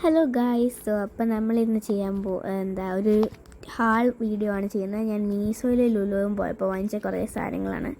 Hello guys, അപ്പം നമ്മളിന്ന് ചെയ്യാൻ ഒരു ഹാൾ വീഡിയോ ആണ് ചെയ്യുന്നത്. ഞാൻ മീസോയിലും ലുലുവും പോയപ്പോൾ വാങ്ങിച്ച കുറേ സാധനങ്ങളാണ്.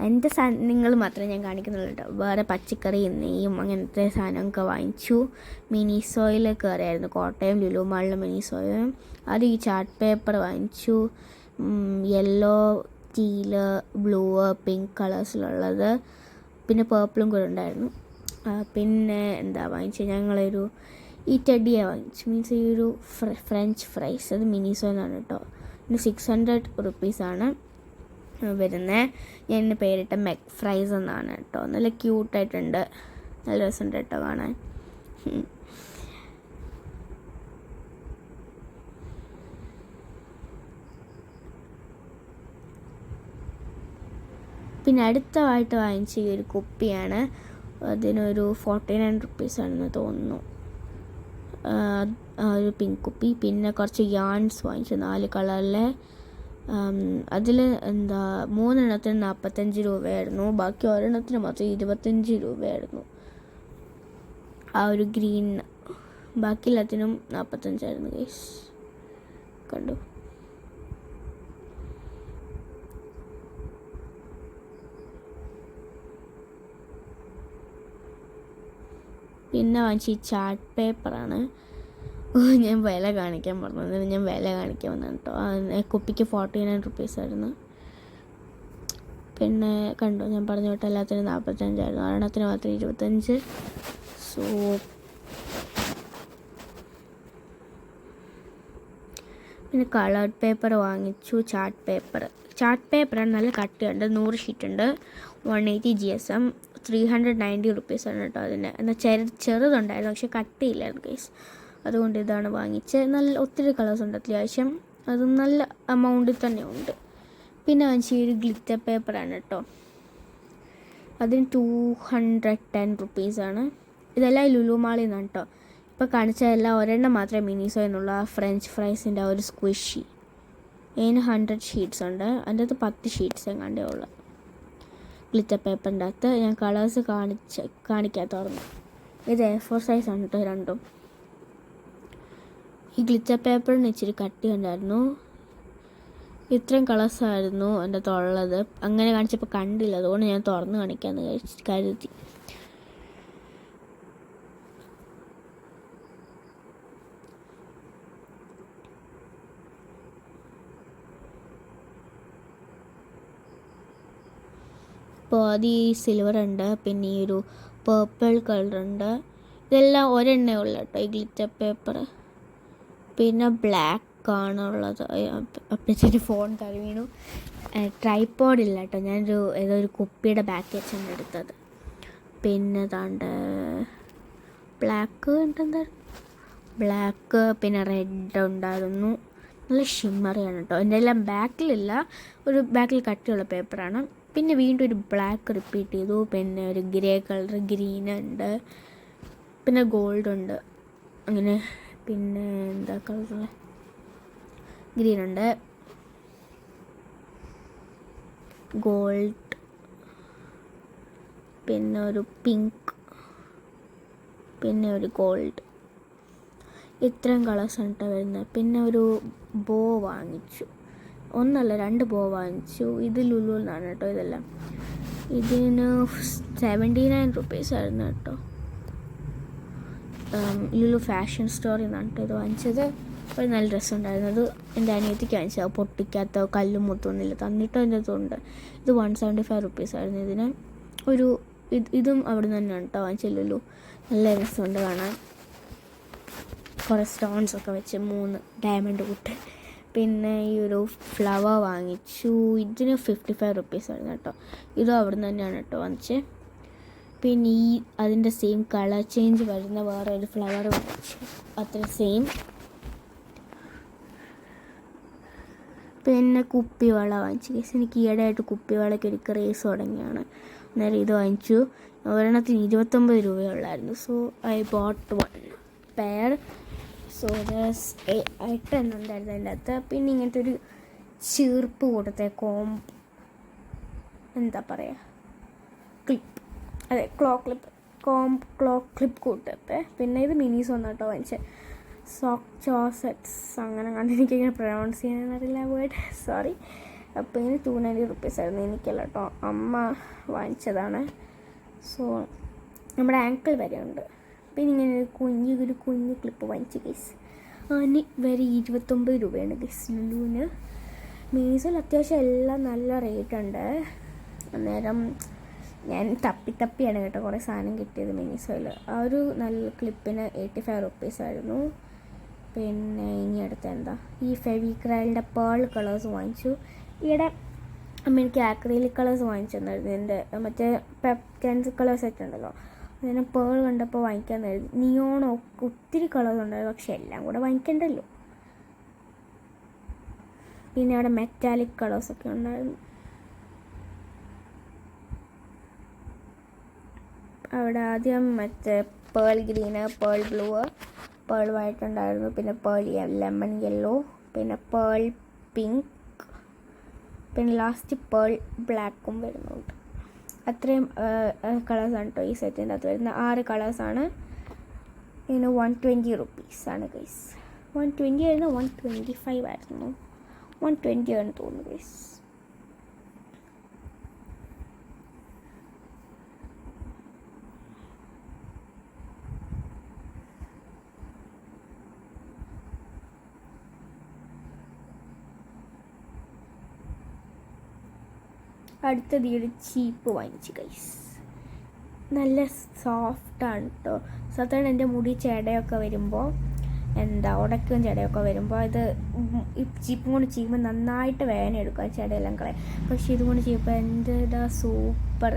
എൻ്റെ സാധനങ്ങൾ മാത്രമേ ഞാൻ കാണിക്കുന്നുള്ളൂ കേട്ടോ. വേറെ പച്ചക്കറി, നെയ്യും അങ്ങനത്തെ സാധനമൊക്കെ വാങ്ങിച്ചു. മിനിസോയിൽ കയറിയായിരുന്നു, കോട്ടയം ലുലു മാളിലെ മിനിസോയും. അത് ഈ ചാർട്ട് പേപ്പർ വാങ്ങിച്ചു. Yellow, ടീല്, blue, pink കളേഴ്സിലുള്ളത്. പിന്നെ പേർപ്പിളും കൂടെ ഉണ്ടായിരുന്നു. പിന്നെ വാങ്ങിച്ചത് ഞങ്ങളൊരു ഈ ടെഡിയെ വാങ്ങിച്ചു. മീൻസ് ഈ ഒരു ഫ്രഞ്ച് ഫ്രൈസ്, അത് മിനിസോന്നാണ് കേട്ടോ. പിന്നെ 600 റുപ്പീസാണ് വരുന്നത്. ഞാൻ എൻ്റെ പേരിട്ട മെഗ് ഫ്രൈസ് എന്നാണ് കേട്ടോ. നല്ല ക്യൂട്ടായിട്ടുണ്ട്, നല്ല രസമുണ്ട് കേട്ടോ കാണാൻ. പിന്നെ അടുത്തതായിട്ട് വാങ്ങിച്ച ഈ ഒരു കുപ്പിയാണ്. അതിനൊരു 49 റുപ്പീസാണെന്ന് തോന്നുന്നു, ഒരു പിങ്ക് കുപ്പി. പിന്നെ കുറച്ച് യാൺസ് വാങ്ങിച്ചു 4 കളറിലെ. അതിൽ 3 എണ്ണത്തിന് 45 രൂപയായിരുന്നു, ബാക്കി ഒരെണ്ണത്തിന് മാത്രം 25 രൂപയായിരുന്നു. ആ ഒരു ഗ്രീൻ, ബാക്കി എല്ലാത്തിനും 45 ഗൈസ്, കണ്ടു. പിന്നെ വാങ്ങിച്ച ഈ ചാർട്ട് പേപ്പറാണ്. ഞാൻ വില കാണിക്കാൻ പറഞ്ഞത്, ഞാൻ വില കാണിക്കാൻ വന്നതാണ് കേട്ടോ. കുപ്പിക്ക് 49 റുപ്പീസായിരുന്നു. പിന്നെ കണ്ടു, ഞാൻ പറഞ്ഞു വിട്ട എല്ലാത്തിനും 45 ഒരെണ്ണത്തിന് മാത്രം 25. സോ പിന്നെ കളേർഡ് പേപ്പർ വാങ്ങിച്ചു. ചാർട്ട് പേപ്പറാണ്, നല്ല കട്ടിയുണ്ട്, 100 ഷീറ്റുണ്ട്. 180 GSM, 390 റുപ്പീസാണ് കേട്ടോ അതിന്. എന്നാൽ ചെറുതുണ്ടായിരുന്നു, പക്ഷെ കട്ടിയില്ലായിരുന്നു ഗൈസ്. അതുകൊണ്ട് ഇതാണ് വാങ്ങിച്ചത്. നല്ല ഒത്തിരി കളേഴ്സ് ഉണ്ട് അത്യാവശ്യം, അതും നല്ല എമൗണ്ടിൽ തന്നെ ഉണ്ട്. പിന്നെ വാങ്ങിച്ച ഒരു ഗ്ലിറ്റർ പേപ്പറാണ് കേട്ടോ. അതിന് 210 റുപ്പീസാണ്. ഇതെല്ലാം ലുലു മാളിൽ നിന്നാണ് കേട്ടോ. ഇപ്പോൾ കാണിച്ചതെല്ലാം ഒരെണ്ണം മാത്രമേ മിനിസോ എന്നുള്ള ഫ്രഞ്ച് ഫ്രൈസിൻ്റെ ഒരു സ്ക്വിഷി. അതിന് 100 ഷീറ്റ്സ് ഉണ്ട്, അതിൻ്റെ അകത്ത് 10 ഷീറ്റ്സ് എങ്ങാണ്ടേ ഉള്ളു. ഗ്ലിറ്റർ പേപ്പറിൻ്റെ അകത്ത് ഞാൻ കളേഴ്സ് കാണിക്കാത്തറന്നു. ഇത് A4 സൈസാണ് കേട്ടോ രണ്ടും. ഈ ഗ്ലിറ്റർ പേപ്പറിന് ഇച്ചിരി കട്ടി ഉണ്ടായിരുന്നു. ഇത്രയും കളേഴ്സായിരുന്നു എൻ്റെ അകത്തുള്ളത്. അങ്ങനെ കാണിച്ചപ്പോൾ കണ്ടില്ല, അതുകൊണ്ട് ഞാൻ തുറന്ന് കാണിക്കാമെന്ന് കരുതി. അപ്പോൾ അത് ഈ സിൽവർ ഉണ്ട്, പിന്നെ ഈ ഒരു പേർപ്പിൾ കളറുണ്ട്. ഇതെല്ലാം ഒരെണ്ണേ ഉള്ളു കേട്ടോ ഈ ഗ്ലിറ്റർ പേപ്പർ. പിന്നെ ബ്ലാക്ക് ആണുള്ളത്. അപ്പോഴത്തേക്ക് ഫോൺ കറി വീണു. ട്രൈപോഡില്ല കേട്ടോ, ഏതൊരു കുപ്പിയുടെ ബാക്ക് വെച്ചാണ് എടുത്തത്. പിന്നെ ബ്ലാക്ക് പിന്നെ റെഡ് ഉണ്ടായിരുന്നു. നല്ല ഷിമ്മറിയാണ് കേട്ടോ. എൻ്റെ എല്ലാം ബാക്കിലില്ല, ഒരു ബാക്കിൽ കട്ടിയുള്ള പേപ്പറാണ്. പിന്നെ വീണ്ടും ഒരു ബ്ലാക്ക് റിപ്പീറ്റ് ചെയ്തു. പിന്നെ ഒരു ഗ്രേ കളർ, ഗ്രീൻ ഉണ്ട്, പിന്നെ ഗോൾഡ് ഉണ്ട്. അങ്ങനെ പിന്നെ കളറുള്ള ഗ്രീൻ ഉണ്ട്, ഗോൾഡ്, പിന്നെ ഒരു പിങ്ക്, പിന്നെ ഒരു ഗോൾഡ്. ഇത്രയും കളേഴ്സാണ് കേട്ടോ വരുന്നത്. പിന്നെ ഒരു ബോ വാങ്ങിച്ചു, 1 അല്ല 2 ബോ വാങ്ങിച്ചു. ഇത് ലുലുവിൽ നിന്നാണ് കേട്ടോ ഇതെല്ലാം. ഇതിന് 79 റുപ്പീസായിരുന്നു കേട്ടോ. ലുലു ഫാഷൻ സ്റ്റോറിൽ നിന്നാണ് കേട്ടോ ഇത് വാങ്ങിച്ചത്. ഒരു നല്ല ഡ്രസ്സ് ഉണ്ടായിരുന്നു. അത് എൻ്റെ അനിയത്തിക്ക് വാങ്ങിച്ചത്, പൊട്ടിക്കാത്ത കല്ലും മുത്തൊന്നുമില്ല, തന്നിട്ടോ എൻ്റെ അടുത്തുണ്ട്. ഇത് 175 റുപ്പീസായിരുന്നു ഇതിന്. ഇതും അവിടെ നിന്ന് തന്നെയാണ് കേട്ടോ വാങ്ങിച്ചത് ലുലു. നല്ല രസമുണ്ട് കാണാൻ, കുറേ സ്റ്റോൺസൊക്കെ വെച്ച് 3 ഡയമണ്ട് കൂട്ട്. പിന്നെ ഈ ഒരു ഫ്ലവർ വാങ്ങിച്ചു. ഇതിന് 55 റുപ്പീസായിരുന്നു കേട്ടോ. ഇതും അവിടെ നിന്ന് തന്നെയാണ് കേട്ടോ വാങ്ങിച്ചത്. പിന്നെ അതിൻ്റെ സെയിം കളർ ചേഞ്ച് വരുന്ന വേറെ ഒരു ഫ്ലവർ വാങ്ങിച്ചു, അത്ര സെയിം. പിന്നെ കുപ്പിവള വാങ്ങിച്ചു. എനിക്ക് ഈയിടെയായിട്ട് കുപ്പിവളയ്ക്ക് ഒരു ക്രേസ് തുടങ്ങിയാണ്. അന്നേരം ഇത് വാങ്ങിച്ചു. ഒരെണ്ണത്തിന് 29 രൂപയുള്ളായിരുന്നു. So I bought 1 pair. So 8 എണ്ണം ഉണ്ടായിരുന്നു അതിൻ്റെ അകത്ത്. പിന്നെ ഇങ്ങനത്തെ ഒരു ചീർപ്പ് കൂട്ടത്തെ ക്ലിപ്പ്, അതെ ക്ലോ ക്ലിപ്പ് ക്ലിപ്പ് കൂട്ടത്തെ. പിന്നെ ഇത് മിനീസ് വന്നു കേട്ടോ വാങ്ങിച്ചത്. സോക്ക് ചോസെറ്റ്സ് അങ്ങനെ കണ്ട് എനിക്കിങ്ങനെ പ്രൊനൗൺസ് ചെയ്യാനറിയില്ല വേർഡ്, സോറി. അപ്പോൾ ഇതിന് 290 റുപ്പീസ് ആയിരുന്നു. എനിക്കല്ല കേട്ടോ, അമ്മ വാങ്ങിച്ചതാണ്. സോ നമ്മുടെ ആങ്കിൾ വരെ ഉണ്ട്. പിന്നെ ഇങ്ങനെ ഒരു കുഞ്ഞ് ക്ലിപ്പ് വാങ്ങിച്ചു ഗൈസ്. അതിന് വരെ 29 രൂപയാണ് ഗൈസ് ലുലുവിന്. മീസോയിൽ അത്യാവശ്യം എല്ലാം നല്ല റേറ്റ് ഉണ്ട്. അന്നേരം ഞാൻ തപ്പിയാണ് കേട്ടോ കുറേ സാധനം കിട്ടിയത് മീസോയിൽ. ആ ഒരു നല്ല ക്ലിപ്പിന് 85 റുപ്പീസ് ആയിരുന്നു. പിന്നെ ഇനി അടുത്ത എന്താ, ഈ ഫെവിക്രലിൻ്റെ പേൾ കളേഴ്സ് വാങ്ങിച്ചു. ഈയിടെ അമ്മ എനിക്ക് ആക്രിലിക് കളേഴ്സ് വാങ്ങിച്ചു തന്നായിരുന്നു. എൻ്റെ മറ്റേ പെൻസിൽ കളർ സെറ്റ് ഉണ്ടല്ലോ, അതിനെ പേൾ കണ്ടപ്പോൾ വാങ്ങിക്കാൻ തരുന്നു. നിയോണോ ഒത്തിരി കളേഴ്സ് ഉണ്ടായിരുന്നു, പക്ഷെ എല്ലാം കൂടെ വാങ്ങിക്കണ്ടല്ലോ. പിന്നെ അവിടെ മെറ്റാലിക് കളേഴ്സൊക്കെ ഉണ്ടായിരുന്നു. അവിടെ ആദ്യം മറ്റേ pearl green, pearl blue, pearl white ഉണ്ടായിരുന്നു. പിന്നെ പേൾ ലെമൺ യെല്ലോ, പിന്നെ പേൾ പിങ്ക്, പിന്നെ ലാസ്റ്റ് പേൾ ബ്ലാക്കും വരുന്നുണ്ട്. അത്രയും കളേഴ്സാണ് കേട്ടോ ഈ സെറ്റിൻ്റെ അകത്ത് വരുന്ന. 6 കളേഴ്സാണ്. ഇതിന് 120 റുപ്പീസാണ് ഗൈസ്. 120 ആയിരുന്നു, 125 ആയിരുന്നു, 120 ആണെന്ന് തോന്നുന്നു ഗൈസ്. അടുത്തത് ഈ ഒരു ചീപ്പ് വാങ്ങിച്ചു ഗൈസ്. നല്ല സോഫ്റ്റാണ് കേട്ടോ. സാധാരണ എൻ്റെ മുടി ചെടയൊക്കെ വരുമ്പോൾ ഉടക്കും ചെടയൊക്കെ വരുമ്പോൾ ഇത് ഈ ചീപ്പും കൊണ്ട് ചെയ്യുമ്പോൾ നന്നായിട്ട് വേദന എടുക്കുക, ചെടയെല്ലാം കളയാം. പക്ഷേ ഇതുകൊണ്ട് ചെയ്യുമ്പോൾ എൻ്റെ സൂപ്പർ,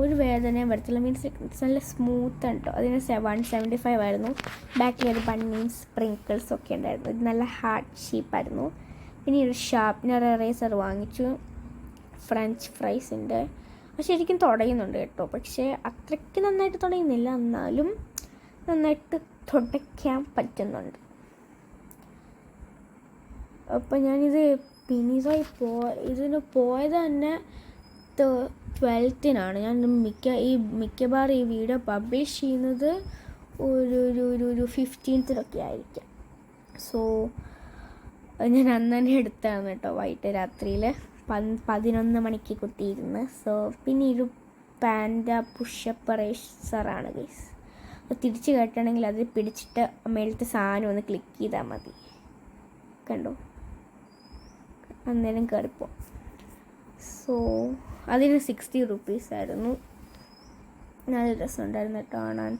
ഒരു വേദനയും വരത്തില്ല. മീൻസ് നല്ല സ്മൂത്ത് കേട്ടോ. അതിന് 175 ആയിരുന്നു. ബാക്കിൽ ഒരു ബണ്ണിയും സ്പ്രിങ്കിൾസും ഒക്കെ ഉണ്ടായിരുന്നു. ഇത് നല്ല ഹാർഡ് ഷേപ്പായിരുന്നു. പിന്നെ ഒരു ഷാർപ്നർ എറേസർ വാങ്ങിച്ചു, ഫ്രഞ്ച് ഫ്രൈസിൻ്റെ. ശരിക്കും തുടയുന്നുണ്ട് കേട്ടോ, പക്ഷേ അത്രയ്ക്ക് നന്നായിട്ട് തുടയുന്നില്ല, എന്നാലും നന്നായിട്ട് തുടയ്ക്കാൻ പറ്റുന്നുണ്ട്. അപ്പോൾ ഞാനിത് പിനീസായി ഇതിന് പോയത് തന്നെ 12-നാണ്. ഞാൻ മിക്കവാറും ഈ വീഡിയോ പബ്ലിഷ് ചെയ്യുന്നത് ഒരു 15-നൊക്കെ ആയിരിക്കാം. സോ ഞാൻ അന്ന് തന്നെ എടുത്താണ് കേട്ടോ, വൈകിട്ട് രാത്രിയിൽ 11 മണിക്ക് കുത്തിയിരുന്ന്. സോ പിന്നെ ഒരു പാൻഡ പുഷപ്പ് റേസറാണ് ഗൈസ്. തിരിച്ച് കെട്ടണമെങ്കിൽ അത് പിടിച്ചിട്ട് മേളത്തെ സാധനം ഒന്ന് ക്ലിക്ക് ചെയ്താൽ മതി, കണ്ടോ, അന്നേരം കയറിപ്പോൾ. സോ അതിന് 60 റുപ്പീസ് ആയിരുന്നു. നല്ല രസമുണ്ടായിരുന്നു കേട്ടോ കാണാൻ.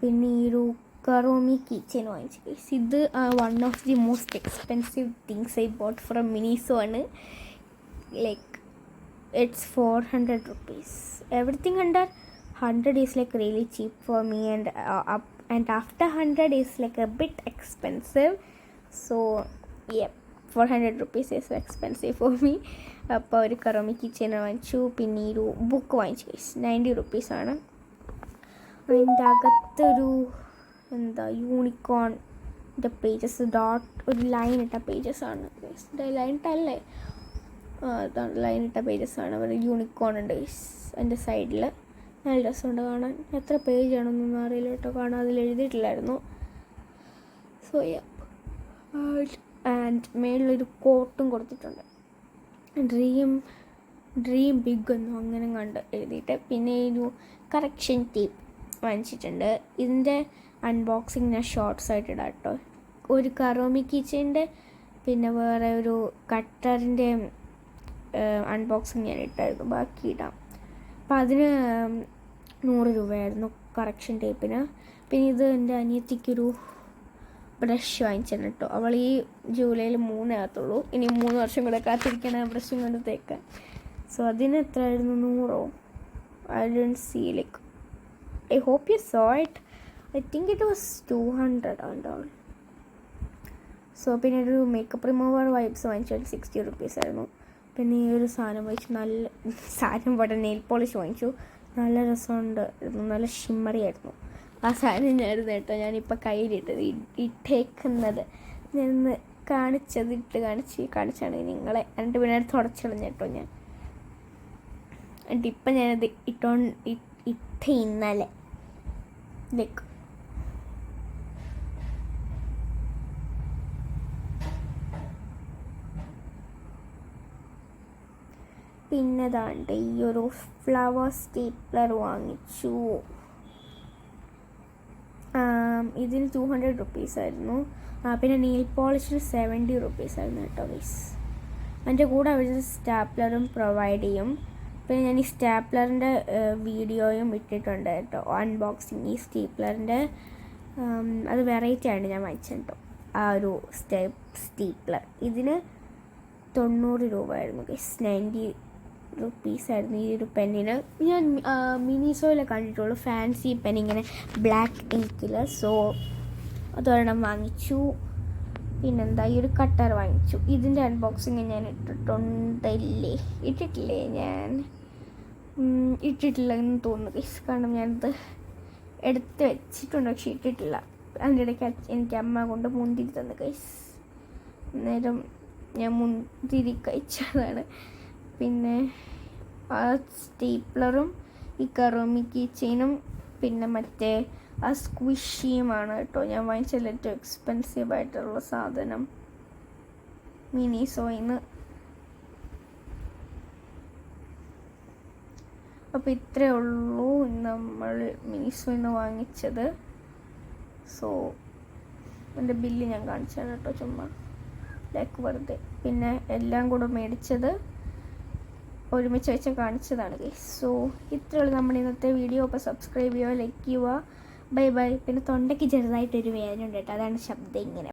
പിന്നെ ഈ ഒരു കറോമി കീച്ചെയിൻ വാങ്ങിച്ചു ഗൈസ്. ഇത് one of the most expensive things I boat from Miniso ആണ്. Like it's 400 rupees. Everything under 100 is like really cheap for me, and after 100 is like a bit expensive. So yeah, 400 rupees is expensive for me. അപ്പോൾ ഒരു കറോമി kitchen വാങ്ങിച്ചു. പിന്നെ ഒരു book വാങ്ങിച്ചു guys. 90 rupees ആണ്. അതിൻ്റെ അകത്തൊരു യൂണിക്കോണിൻ്റെ പേജസ് ഒരു ലൈൻ ഇട്ട പേജസ് ആണ് ഗൈസ്. ലൈൻ ഇട്ടല്ലേ, അതാണ് ലൈൻ ഇട്ട പേജസ് ആണ്. അവർ യൂണിക്കോൺ ഉണ്ട് എൻ്റെ സൈഡിൽ. നല്ല രസമുണ്ട് കാണാൻ. എത്ര പേജാണെന്നൊന്നും അറിയില്ല കേട്ടോ, കാണാൻ അതിൽ എഴുതിയിട്ടില്ലായിരുന്നു. സോ ആൻഡ് മേളിലൊരു കോട്ടും കൊടുത്തിട്ടുണ്ട്, ഡ്രീം ബിഗ് എന്നോ അങ്ങനെ കണ്ട് എഴുതിയിട്ട്. പിന്നെ ഒരു കറക്ഷൻ ടേപ്പ് വാങ്ങിച്ചിട്ടുണ്ട്. ഇതിൻ്റെ അൺബോക്സിങ് ഞാൻ ഷോർട്സ് ആയിട്ട് ഇടാം കേട്ടോ. ഒരു കറോമി കിച്ചൻ്റെ പിന്നെ വേറെ ഒരു കട്ടറിൻ്റെ അൺബോക്സിങ് ഞാൻ ഇട്ടായിരുന്നു, ബാക്കി ഇടാം. അപ്പം അതിന് 100 രൂപയായിരുന്നു കറക്ഷൻ ടേപ്പിന്. പിന്നെ ഇത് എൻ്റെ അനിയത്തിക്കൊരു ബ്രഷ് വാങ്ങിച്ചാണ് കേട്ടോ. അവൾ ഈ ജൂലൈയിൽ 3 ആകത്തുള്ളൂ. ഇനി 3 വർഷം കൂടെ കാത്തിരിക്കണം ബ്രഷും കൊണ്ട് തേക്കാൻ. സോ അതിന് എത്രയായിരുന്നു, 100? I didn't see, like I hope you saw it. I think it was 200 and all. So പിന്നെ ഒരു മേക്കപ്പ് റിമൂവർ വൈപ്സ് വാങ്ങിച്ചാൽ 60 റുപ്പീസ് ആയിരുന്നു. പിന്നെ ഈ ഒരു സാധനം വാങ്ങിച്ചു, നല്ല സാധനം പോലെ നെയിൽ പോളിഷ് വാങ്ങിച്ചു. നല്ല രസമുണ്ട്, നല്ല ഷിമ്മറി ആയിരുന്നു. ആ സാധനം ഞാനിരുന്നു കേട്ടോ, ഞാനിപ്പോൾ കയ്യിലിട്ടത് ഇട്ടേക്കുന്നത് ഞാനൊന്ന് കാണിച്ചാണ് നിങ്ങളെ. എന്നിട്ട് പിന്നെ അത് തുടച്ചിളഞ്ഞ കേട്ടോ ഞാൻ. എന്നിട്ട് ഇപ്പം ഞാനത് ഇട്ട ഇന്നലെ ലൈക്ക് പിന്നെ ദാണ്ട് ഈ ഒരു ഫ്ലവർ സ്റ്റേപ്ലർ വാങ്ങിച്ചു. ഇതിന് 200 റുപ്പീസ് ആയിരുന്നു. പിന്നെ നെയിൽ പോളിഷിന് 70 റുപ്പീസ് ആയിരുന്നു കേട്ടോ ഗൈസ്. അതിൻ്റെ കൂടെ അവർ സ്റ്റാപ്ലറും പ്രൊവൈഡ് ചെയ്യും. പിന്നെ ഞാൻ ഈ സ്റ്റാപ്ലറിൻ്റെ വീഡിയോയും ഇട്ടിട്ടുണ്ട് കേട്ടോ, അൺബോക്സിങ്. ഈ സ്റ്റീപ്ലറിൻ്റെ അത് വെറൈറ്റി ആണ് ഞാൻ വാങ്ങിച്ചത് കേട്ടോ. ആ ഒരു സ്റ്റീപ്ലർ ഇതിന് 90 രൂപയായിരുന്നു ഗൈസ്. 90 റുപ്പീസായിരുന്നു ഈ ഒരു പെന്നിന്. ഞാൻ മിനിസോയിലെ കണ്ടിട്ടുള്ളൂ ഫാൻസി പെൻ ഇങ്ങനെ ബ്ലാക്ക് ഇങ്കിൽ. സോ അതൊരെണ്ണം വാങ്ങിച്ചു. പിന്നെന്താ ഈ ഒരു കട്ടർ വാങ്ങിച്ചു. ഇതിൻ്റെ അൺബോക്സിങ് ഞാൻ ഇട്ടിട്ടില്ലേ ഞാൻ ഇട്ടിട്ടില്ല എന്ന് തോന്നുന്നു ഗൈസ്. കാരണം ഞാനത് എടുത്ത് വെച്ചിട്ടുണ്ട് പക്ഷെ ഇട്ടിട്ടില്ല. അതിൻ്റെ ഇടയ്ക്ക് എനിക്ക് അമ്മ കൊണ്ട് മുന്തിരി തന്നു ഗൈസ്. അന്നേരം ഞാൻ മുന്തിരി കഴിച്ചതാണ്. പിന്നെ ആ സ്റ്റേപ്ലറും ഈ കറോമി കീ ചെയിനും പിന്നെ മറ്റേ ആ സ്ക്വിഷിയുമാണ് കേട്ടോ ഞാൻ വാങ്ങിച്ചതിൽ ഏറ്റവും എക്സ്പെൻസീവ് ആയിട്ടുള്ള സാധനം മിനിസോയിന്ന്. അപ്പോൾ ഇത്രയേ ഉള്ളൂ നമ്മൾ മിനിസോയിന്ന് വാങ്ങിച്ചത്. സോ എൻ്റെ ബില്ല് ഞാൻ കാണിച്ചത് കേട്ടോ, ചുമ്മാ ലൈക്ക് വെറുതെ. പിന്നെ എല്ലാം കൂടെ മേടിച്ചത് ഒരുമിച്ച് വെച്ച് കാണിച്ചതാണ് ഗൈസ്. സോ ഇത്രയുള്ളൂ നമ്മുടെ ഇന്നത്തെ വീഡിയോ. അപ്പോൾ സബ്സ്ക്രൈബ് ചെയ്യുക, ലൈക്ക് ചെയ്യുക. Bye bye. പിന്നെ തൊണ്ടയ്ക്ക് ചെറുതായിട്ടൊരു വേദന ഉണ്ട് കേട്ടോ, അതാണ് ശബ്ദം ഇങ്ങനെ.